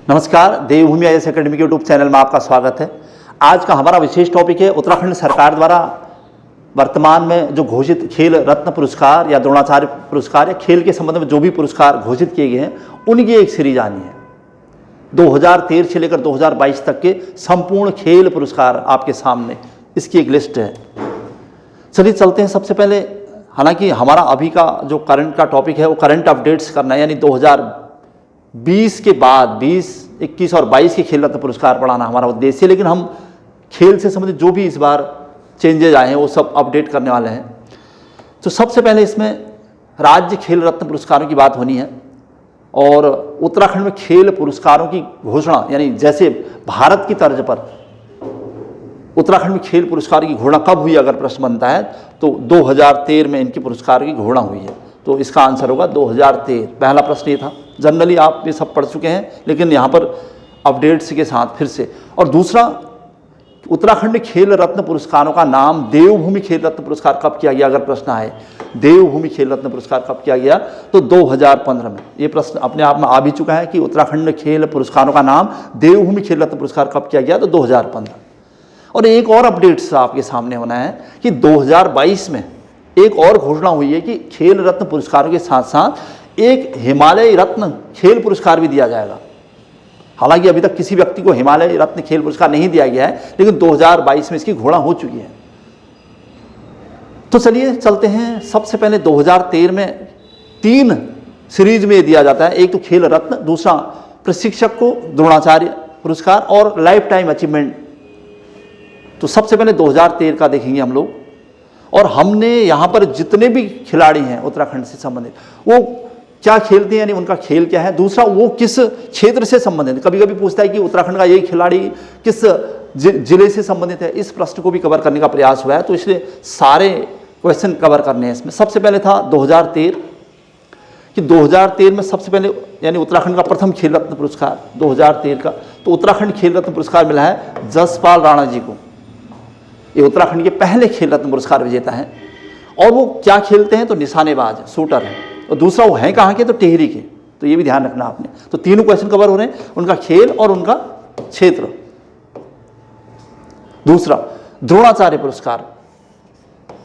नमस्कार, देवभूमि IAS academy के YouTube channel में आपका स्वागत है। आज का हमारा विशेष टॉपिक है उत्तराखंड सरकार द्वारा वर्तमान में जो घोषित खेल रत्न पुरस्कार या द्रोणाचार्य पुरस्कार या खेल के संबंध में जो भी पुरस्कार घोषित किए गए हैं उनकी एक सीरीज आनी है। 2013 से लेकर 2022 तक के संपूर्ण खेल पुरस्कार आपके सामने, इसकी एक लिस्ट है। चलिए चलते हैं। सबसे पहले, हालांकि हमारा अभी का जो करंट का टॉपिक है वो करंट अपडेट्स करना है, यानी 2020 के बाद 20, 21 और 22 के खेल रत्न पुरस्कार पढ़ाना हमारा उद्देश्य है। लेकिन हम खेल से संबंधित जो भी इस बार चेंजेज आए हैं वो सब अपडेट करने वाले हैं। तो सबसे पहले इसमें राज्य खेल रत्न पुरस्कारों की बात होनी है और उत्तराखंड में खेल पुरस्कारों की घोषणा, यानी जैसे भारत की तर्ज पर उत्तराखंड में खेल पुरस्कार की घोषणा कब हुई अगर प्रश्न बनता है तो 2013 में इनके पुरस्कार की घोषणा हुई है। तो इसका आंसर होगा 2013। पहला प्रश्न ये था। जनरली आप ये सब पढ़ चुके हैं लेकिन यहाँ पर अपडेट्स के साथ फिर से। और दूसरा, उत्तराखंड खेल रत्न पुरस्कारों का नाम देवभूमि खेल रत्न पुरस्कार कब किया गया अगर प्रश्न आए, देवभूमि खेल रत्न पुरस्कार कब किया गया तो 2015 में। ये प्रश्न अपने आप में आ भी चुका है कि उत्तराखंड खेल पुरस्कारों का नाम देवभूमि खेल रत्न पुरस्कार कब किया गया तो 2015। और एक और अपडेट्स आपके सामने होना है कि 2022 में एक और घोषणा हुई है कि खेल रत्न पुरस्कारों के साथ साथ एक हिमालय रत्न खेल पुरस्कार भी दिया जाएगा। हालांकि अभी तक किसी व्यक्ति को हिमालय रत्न खेल पुरस्कार नहीं दिया गया है, लेकिन 2022 में इसकी घोषणा हो चुकी है। तो चलिए चलते हैं। सबसे पहले 2013 में 3 सीरीज में दिया जाता है। एक तो खेल रत्न, दूसरा प्रशिक्षक को द्रोणाचार्य पुरस्कार और लाइफ टाइम अचीवमेंट। तो सबसे पहले 2013 का देखेंगे हम लोग। और हमने यहाँ पर जितने भी खिलाड़ी हैं उत्तराखंड से संबंधित वो क्या खेलते हैं, यानी उनका खेल क्या है, दूसरा वो किस क्षेत्र से संबंधित है। कभी कभी पूछता है कि उत्तराखंड का ये खिलाड़ी किस जिले से संबंधित है। इस प्रश्न को भी कवर करने का प्रयास हुआ है, तो इसलिए सारे क्वेश्चन कवर करने हैं इसमें। सबसे पहले था 2013 कि 2013 में सबसे पहले यानी उत्तराखंड का प्रथम खेल रत्न पुरस्कार 2013 का, तो उत्तराखंड खेल रत्न पुरस्कार मिला है जसपाल राणा जी को। ये उत्तराखंड के पहले खेल रत्न पुरस्कार विजेता हैं। और वो क्या खेलते हैं तो निशानेबाज, शूटर है। और दूसरा वो है कहाँ के तो टिहरी के। तो ये भी ध्यान रखना आपने। तो तीनों क्वेश्चन कवर हो रहे हैं, उनका खेल और उनका क्षेत्र। दूसरा, द्रोणाचार्य पुरस्कार,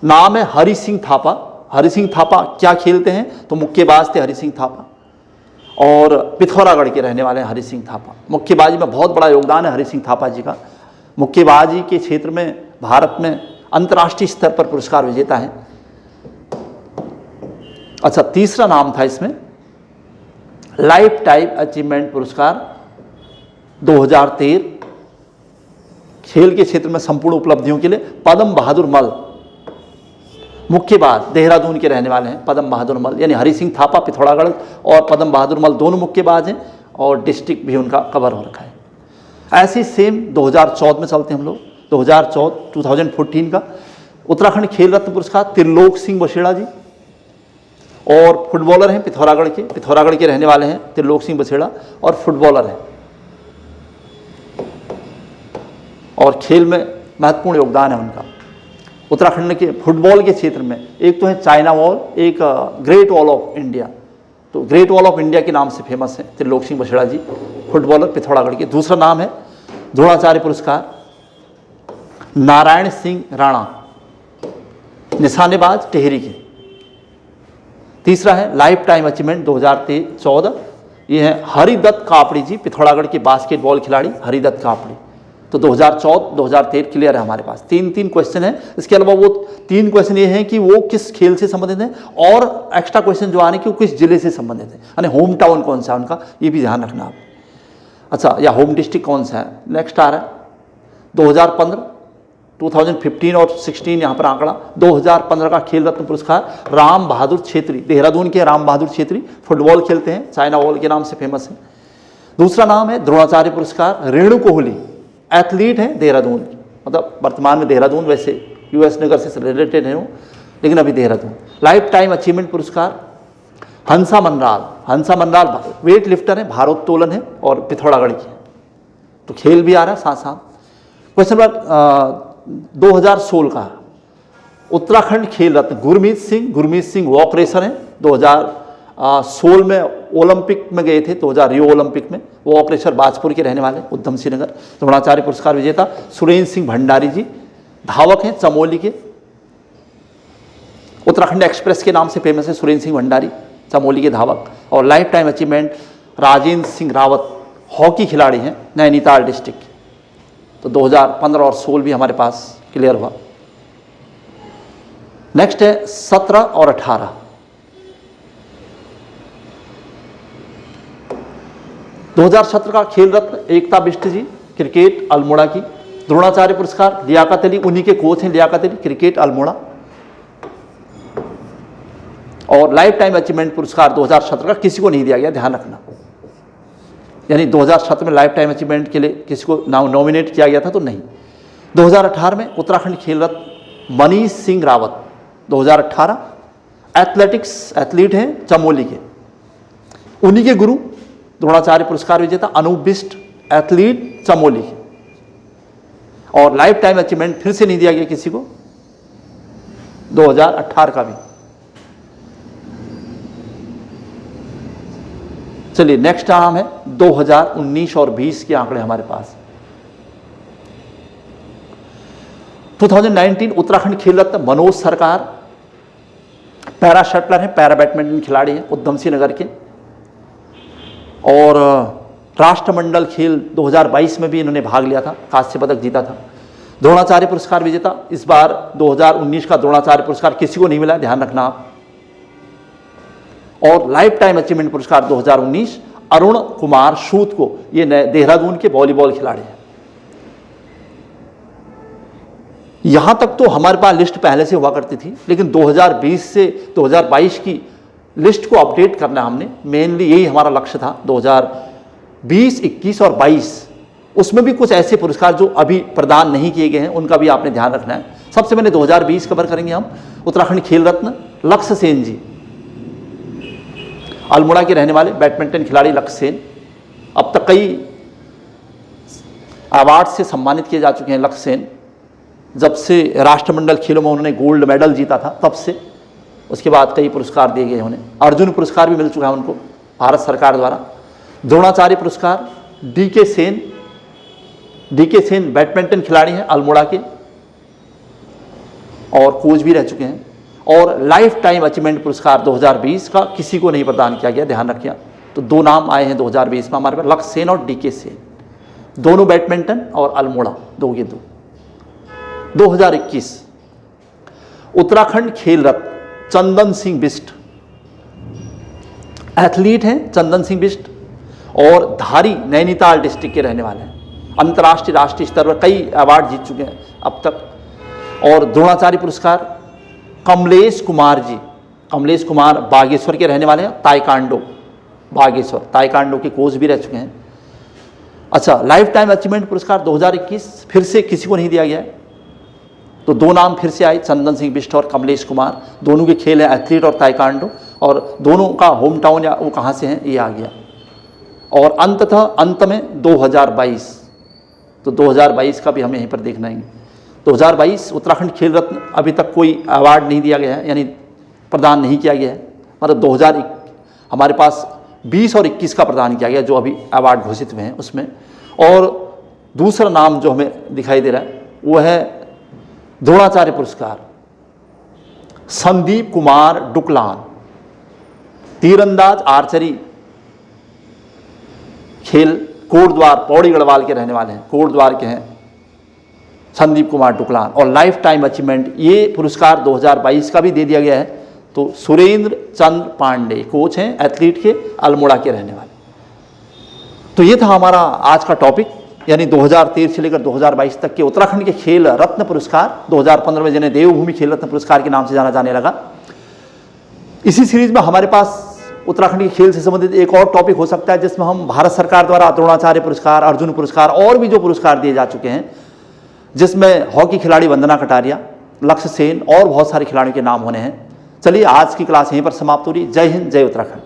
नाम है हरि सिंह थापा। हरि सिंह थापा क्या खेलते हैं तो मुक्केबाज थे हरि सिंह थापा और पिथौरागढ़ के रहने वाले हैं हरि सिंह थापा। मुक्केबाजी में बहुत बड़ा योगदान है हरि सिंह थापा जी का। मुक्केबाजी के क्षेत्र में भारत में अंतर्राष्ट्रीय स्तर पर पुरस्कार विजेता है। अच्छा, तीसरा नाम था इसमें लाइफ टाइम अचीवमेंट पुरस्कार 2013, खेल के क्षेत्र में संपूर्ण उपलब्धियों के लिए पद्म बहादुर मल, मुक्केबाज देहरादून के रहने वाले हैं पद्म बहादुर मल। यानी हरि सिंह थापा पिथौरागढ़ और पद्म बहादुर मल दोनों मुक्केबाज हैं और डिस्ट्रिक्ट भी उनका कवर हो रखा है। ऐसे सेम 2014 में चलते हैं हम लोग। 2014 का उत्तराखंड खेल रत्न पुरस्कार त्रिलोक सिंह बसेड़ा जी, और फुटबॉलर हैं पिथौरागढ़ के रहने वाले हैं त्रिलोक सिंह बसेड़ा और फुटबॉलर हैं और खेल में महत्वपूर्ण योगदान है उनका। उत्तराखंड के फुटबॉल के क्षेत्र में एक तो है चाइना वॉल, एक ग्रेट वॉल ऑफ इंडिया। तो ग्रेट वॉल ऑफ इंडिया के नाम से फेमस है त्रिलोक सिंह बसेड़ा जी, फुटबॉलर पिथौरागढ़ के। दूसरा नाम है द्रोणाचार्य पुरस्कार नारायण सिंह राणा, निशानेबाज टिहरी के। तीसरा है लाइफ टाइम अचीवमेंट 2014, ये है हरिदत्त कापड़ी जी, पिथौरागढ़ के बास्केटबॉल खिलाड़ी हरिदत्त कापड़ी। तो 2014, 2013 क्लियर है हमारे पास। 3 क्वेश्चन है। इसके अलावा वो 3 क्वेश्चन ये हैं कि वो किस खेल से संबंधित हैं और एक्स्ट्रा क्वेश्चन जो आने कि वो किस जिले से संबंधित है, यानी होम टाउन कौन सा है उनका, ये भी ध्यान रखना आप। अच्छा, या होम डिस्ट्रिक्ट कौन सा है। नेक्स्ट आ रहा है 2015, 2015 और 16 यहाँ पर आंकड़ा। 2015 का खेल रत्न पुरस्कार राम बहादुर छेत्री, देहरादून के राम बहादुर छेत्री, फुटबॉल खेलते हैं, चाइना वॉल के नाम से फेमस है। दूसरा नाम है द्रोणाचार्य पुरस्कार रेणु कोहली, एथलीट हैं देहरादून, मतलब वर्तमान में देहरादून, वैसे US नगर से रिलेटेड है वो, लेकिन अभी देहरादून। लाइफ टाइम अचीवमेंट पुरस्कार हंसा मनराल वेट लिफ्टर है, भारोत्तोलन है और पिथौरागढ़ की। तो खेल भी आ रहा है साथ साथ। क्वेश्चन नंबर 2016 का उत्तराखंड खेल रत्न गुरमीत सिंह वॉक रेसर हैं, 2016 में ओलंपिक में गए थे 2000 रियो ओलंपिक में, वो ऑपरेशन बाजपुर के रहने वाले, उधम सिंह नगर। द्रोणाचार्य पुरस्कार विजेता सुरेंद्र सिंह भंडारी जी धावक हैं चमोली के, उत्तराखंड एक्सप्रेस के नाम से फेमस है सुरेंद्र सिंह भंडारी, चमोली के धावक। और life time achievement Rajendra Singh Rawat hockey खिलाड़ी हैं, नैनीताल डिस्ट्रिक्ट। तो 2015 और 16 भी हमारे पास क्लियर हुआ। नेक्स्ट है 17 और 18। दो 2017 का खेल रत्न एकता बिष्ट जी, क्रिकेट अल्मोड़ा की। द्रोणाचार्य पुरस्कार लियाकत अली, उन्हीं के कोच हैं लियाकत अली, क्रिकेट अल्मोड़ा। और लाइफ टाइम अचीवमेंट पुरस्कार 2017 का किसी को नहीं दिया गया, ध्यान रखना। यानी 2017 में लाइफ टाइम अचीवमेंट के लिए किसी को नॉमिनेट किया गया था तो नहीं। 2018 में उत्तराखंड खेल रत्न मनीष सिंह रावत 2018 एथलेटिक्स एथलीट हैं चमोली के, उन्हीं के गुरु द्रोणाचार्य पुरस्कार विजेता अनूप बिष्ट एथलीट चमोली के। और लाइफ टाइम अचीवमेंट फिर से नहीं दिया गया किसी को 2018 का भी। चलिए नेक्स्ट नाम है 2019 और 20 के आंकड़े हमारे पास। 2019 उत्तराखंड खेल रत्न मनोज सरकार पैरा शटलर हैं, पैरा बैडमिंटन खिलाड़ी हैं, उधम सिंह नगर के। और राष्ट्रमंडल खेल 2022 में भी इन्होंने भाग लिया था, कांस्य पदक जीता था। द्रोणाचार्य पुरस्कार विजेता इस बार 2019 का द्रोणाचार्य पुरस्कार किसी को नहीं मिला, ध्यान रखना आप। और लाइफ टाइम अचीवमेंट पुरस्कार 2019 अरुण कुमार सूद को, ये देहरादून के वॉलीबॉल खिलाड़ी हैं। यहां तक तो हमारे पास लिस्ट पहले से हुआ करती थी, लेकिन 2020 से 2022 की लिस्ट को अपडेट करना हमने, मेनली यही हमारा लक्ष्य था। 2020, 21 और 22 उसमें भी कुछ ऐसे पुरस्कार जो अभी प्रदान नहीं किए गए हैं, उनका भी आपने ध्यान रखना है। सबसे पहले 2020 कवर करेंगे हम। उत्तराखंड खेल रत्न लक्ष्य सेन जी, अल्मोड़ा के रहने वाले बैडमिंटन खिलाड़ी लक्ष्य सेन, अब तक कई अवार्ड से सम्मानित किए जा चुके हैं लक्ष्य सेन। जब से राष्ट्रमंडल खेलों में उन्होंने गोल्ड मेडल जीता था तब से, उसके बाद कई पुरस्कार दिए गए उन्हें। अर्जुन पुरस्कार भी मिल चुका है उनको भारत सरकार द्वारा। द्रोणाचार्य पुरस्कार डीके सेन बैडमिंटन खिलाड़ी हैं अल्मोड़ा के और कोच भी रह चुके हैं। और लाइफ टाइम अचीवमेंट पुरस्कार 2020 का किसी को नहीं प्रदान किया गया, ध्यान रखिए। तो दो नाम आए हैं 2020 में हमारे पास, लक्ष्य सेन और डीके सेन, दोनों बैडमिंटन और अल्मोड़ा, दो के दो। 2021 उत्तराखंड खेल रत्न चंदन सिंह बिष्ट, एथलीट हैं चंदन सिंह बिष्ट और धारी नैनीताल डिस्ट्रिक्ट के रहने वाले हैं। अंतर्राष्ट्रीय राष्ट्रीय स्तर पर कई अवार्ड जीत चुके हैं अब तक। और द्रोणाचार्य पुरस्कार कमलेश कुमार जी, कमलेश कुमार बागेश्वर के रहने वाले हैं, ताइक्वांडो बागेश्वर, ताइक्वांडो के कोच भी रह चुके हैं। अच्छा, लाइफ टाइम अचीवमेंट पुरस्कार 2021 फिर से किसी को नहीं दिया गया है, तो दो नाम फिर से आए, चंदन सिंह बिष्ट और कमलेश कुमार। दोनों के खेल हैं एथलीट और ताइक्वांडो, और दोनों का होम टाउन या वो कहाँ से हैं ये आ गया। और अंततः अंत में 2022, तो 2022 का भी हमें यहीं पर देखना है। 2022 उत्तराखंड खेल रत्न अभी तक कोई अवार्ड नहीं दिया गया है, यानी प्रदान नहीं किया गया है। मतलब 2000 हमारे पास 20 और 21 का प्रदान किया गया जो अभी अवार्ड घोषित हुए हैं उसमें। और दूसरा नाम जो हमें दिखाई दे रहा है वो है द्रोणाचार्य पुरस्कार संदीप कुमार डुकलान, तीरंदाज आर्चरी खेल कोटद्वार पौड़ी गढ़वाल के रहने वाले हैं, कोटद्वार के हैं संदीप कुमार डुकलान। और लाइफ टाइम अचीवमेंट ये पुरस्कार 2022 का भी दे दिया गया है, तो सुरेंद्र चंद्र पांडे कोच हैं एथलीट के, अल्मोड़ा के रहने वाले। तो ये था हमारा आज का टॉपिक, यानी 2013 से लेकर 2022 तक के उत्तराखंड के खेल रत्न पुरस्कार। 2015 में जिन्हें देवभूमि खेल रत्न पुरस्कार के नाम से जाना जाने लगा। इसी सीरीज में हमारे पास उत्तराखंड के खेल से संबंधित एक और टॉपिक हो सकता है जिसमें हम भारत सरकार द्वारा द्रोणाचार्य पुरस्कार, अर्जुन पुरस्कार और भी जो पुरस्कार दिए जा चुके हैं, जिसमें हॉकी खिलाड़ी वंदना कटारिया, लक्ष्य सेन और बहुत सारे खिलाड़ियों के नाम होने हैं। चलिए आज की क्लास यहीं पर समाप्त हो रही। जय हिंद, जय उत्तराखंड।